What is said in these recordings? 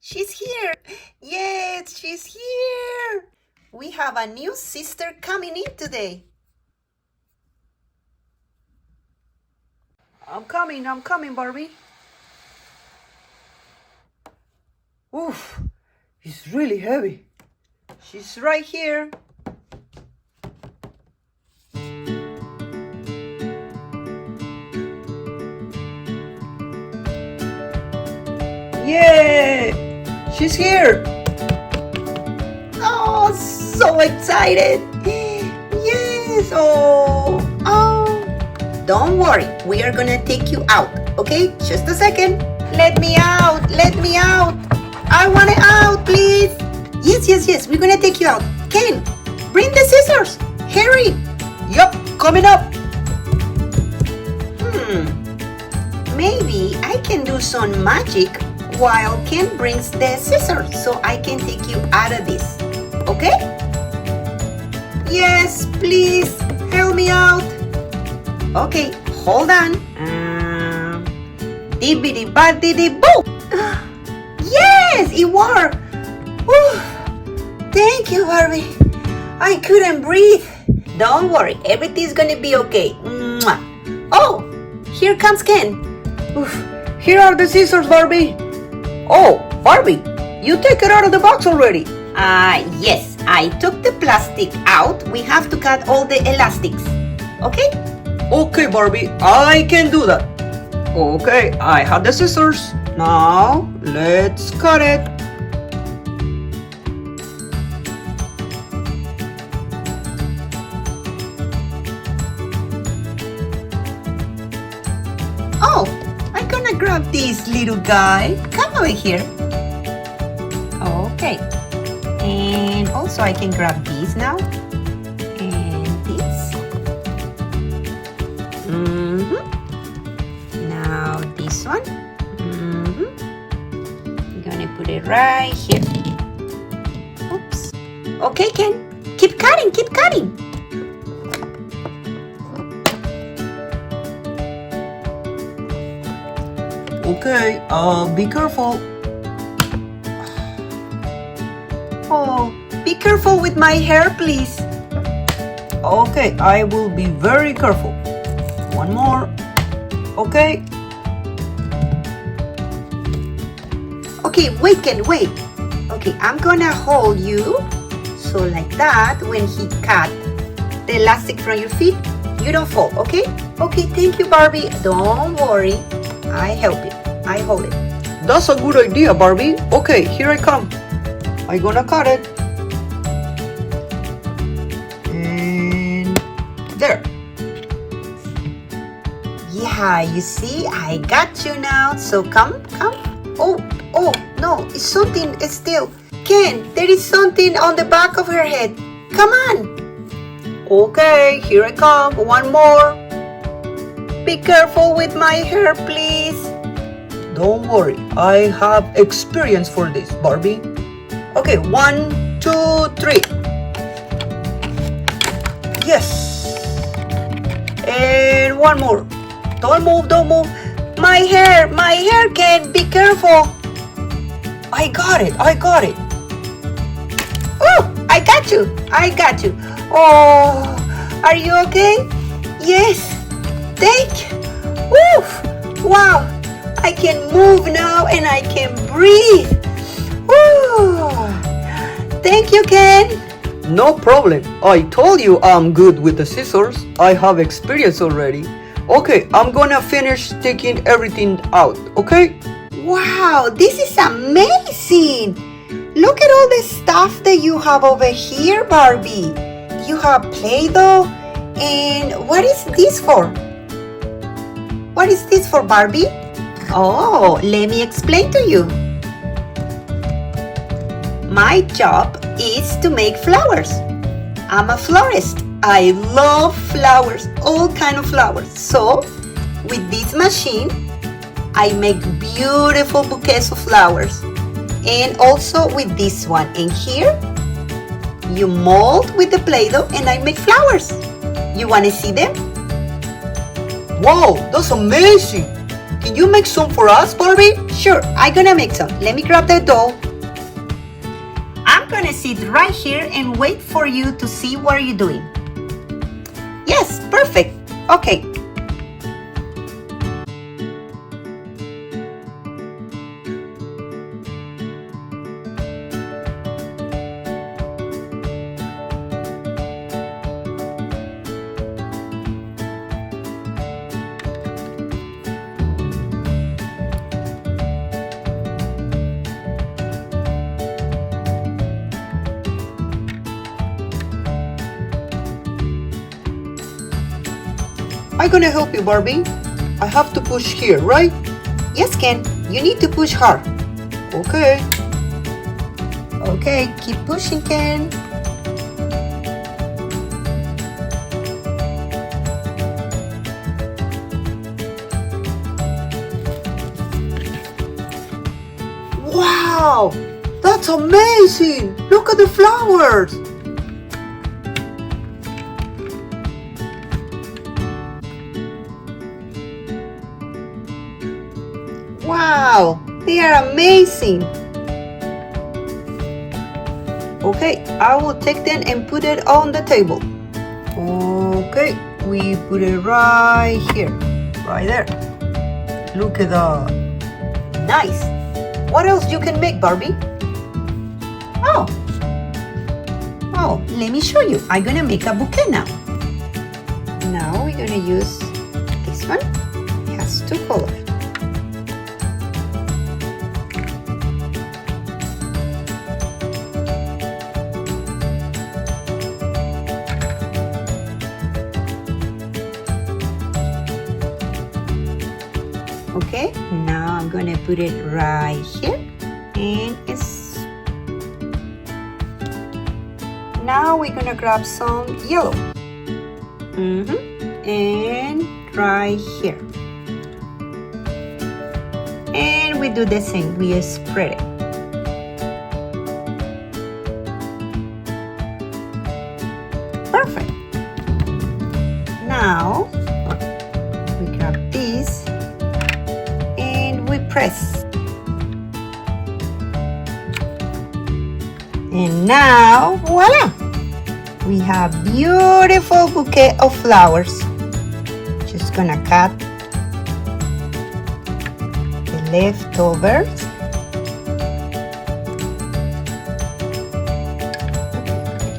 She's here. Yes, she's here. We have a new sister coming in today. I'm coming, Barbie. Oof, it's really heavy. She's right here. Yay! She's here. Oh, so excited. Yes. Oh. Don't worry. We are going to take you out. Okay? Just a second. Let me out. I want it out, please. Yes. We're going to take you out. Ken, bring the scissors. Hurry. Yup, coming up. Maybe I can do some magic while Ken brings the scissors so I can take you out of this. Okay? Yes, please help me out. Okay, hold on. Dibbidi-baddidi-boo. Yes, it worked. Whew. Thank you, Barbie. I couldn't breathe. Don't worry, everything's gonna be okay. Mwah. Oh, here comes Ken. Oof, here are the scissors, Barbie. Oh, Barbie, you take it out of the box already. Yes, I took the plastic out. We have to cut all the elastics. Okay? Okay, Barbie, I can do that. Okay, I have the scissors. Now, let's cut it. Oh, I'm gonna grab this little guy. Come over here. Okay. And also I can grab this now. And this. Now this one. I'm gonna put it right here. Oops. Okay, Ken. Keep cutting. Okay, be careful. Oh, be careful with my hair, please. Okay, I will be very careful. One more. Okay. Okay, wait, Ken, wait. Okay, I'm gonna hold you. So like that, when he cut the elastic from your feet, you don't fall, okay? Okay, thank you, Barbie. Don't worry. I help you. I hold it. That's a good idea, Barbie. Okay, here I come. I'm gonna cut it. And there. Yeah, you see, I got you now. So come. Oh, no, it's something still. Ken, there is something on the back of her head. Come on. Okay, here I come. One more. Be careful with my hair, please. Don't worry, I have experience for this, Barbie. Okay, 1, 2, 3. Yes. And one more. Don't move. My hair, Ken, be careful. I got it. Oh, I got you. Oh, are you okay? Yes. Thank you. Woof. Wow. I can move now and I can breathe. Woo. Thank you, Ken. No problem. I told you I'm good with the scissors. I have experience already. Okay, I'm gonna finish taking everything out, okay? Wow, this is amazing. Look at all the stuff that you have over here, Barbie. You have Play-Doh. And what is this for? What is this for, Barbie? Oh, let me explain to you. My job is to make flowers. I'm a florist. I love flowers, all kind of flowers. So, with this machine, I make beautiful bouquets of flowers. And also with this one. And here, you mold with the Play-Doh and I make flowers. You want to see them? Wow, that's amazing. can you make some for us, Barbie? Sure, I'm gonna make some. Let me grab the doll. I'm gonna sit right here and wait for you to see what you're doing. Yes, perfect. Okay. I'm gonna help you, Barbie. I have to push here, right? Yes, Ken. You need to push hard. Okay. Okay, keep pushing, Ken. Wow! That's amazing! Look at the flowers! Wow, they are amazing. Okay, I will take them and put it on the table. Okay, we put it right here, right there. Look at that. Nice. What else you can make, Barbie? Oh, let me show you. I'm gonna make a bouquet now. Now we're gonna use this one. It has two colors. Okay, now I'm gonna put it right here, and now we're gonna grab some yellow, and right here, and we do the same. We spread it. Perfect. Now we grab this. Press. And now, voila! We have beautiful bouquet of flowers. Just gonna cut the leftovers.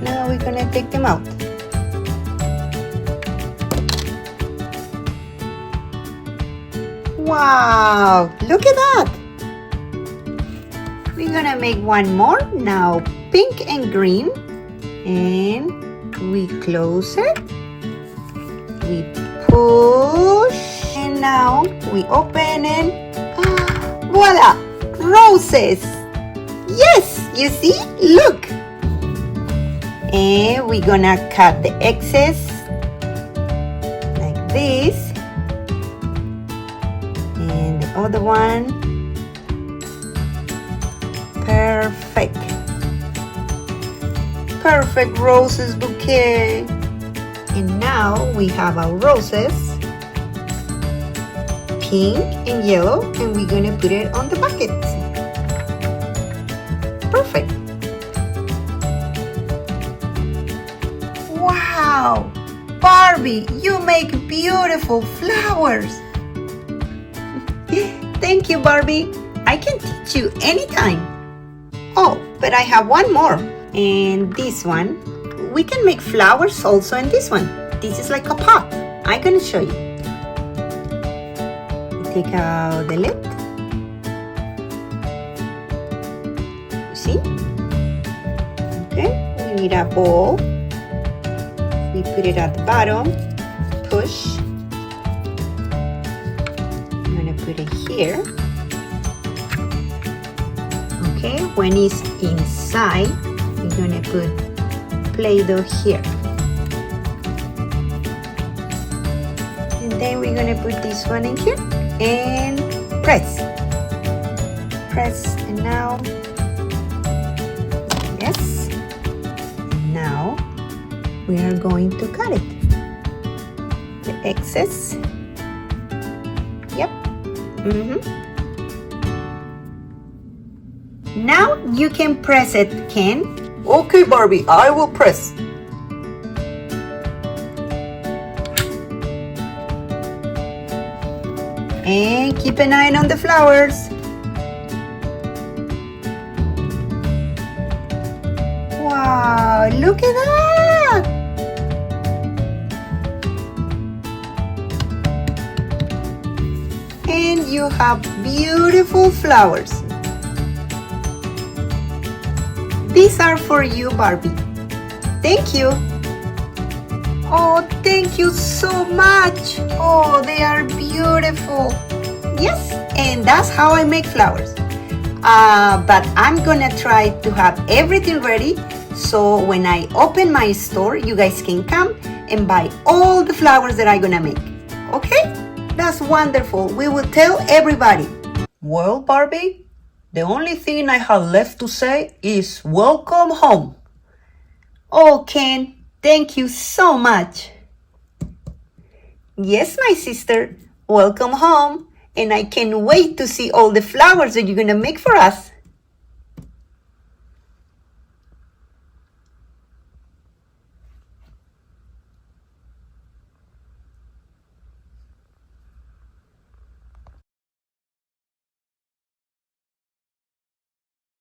Now we're gonna take them out. Wow, look at that! We're gonna make one more now, pink and green, and we close it, we push, and now we open and voila, roses! Yes, you see, look! And we're gonna cut the excess like this. And the other one. Perfect. Perfect roses bouquet. And now we have our roses, pink and yellow, and we're gonna put it on the bucket. Perfect. Wow, Barbie, you make beautiful flowers. Thank you, Barbie. I can teach you anytime. Oh, but I have one more. And this one, we can make flowers also in this one. This is like a pot. I'm gonna show you. Take out the lid. See? Okay, we need a bowl. We put it at the bottom. Push. I'm gonna put it here. Okay, when it's inside, we're gonna put Play-Doh here. And then we're gonna put this one in here and press. Press, and now, yes. Now we are going to cut it. The excess. Yep. Now you can press it, Ken. Okay, Barbie, I will press. And keep an eye on the flowers. Wow, look at that! And you have beautiful flowers. These are for you, Barbie. Thank you. Oh, thank you so much. Oh, they are beautiful. Yes, and that's how I make flowers. But I'm gonna try to have everything ready so when I open my store, you guys can come and buy all the flowers that I'm gonna make. Okay? That's wonderful. We will tell everybody. Well, Barbie, the only thing I have left to say is welcome home. Oh, Ken, thank you so much. Yes, my sister, welcome home. And I can't wait to see all the flowers that you're gonna make for us.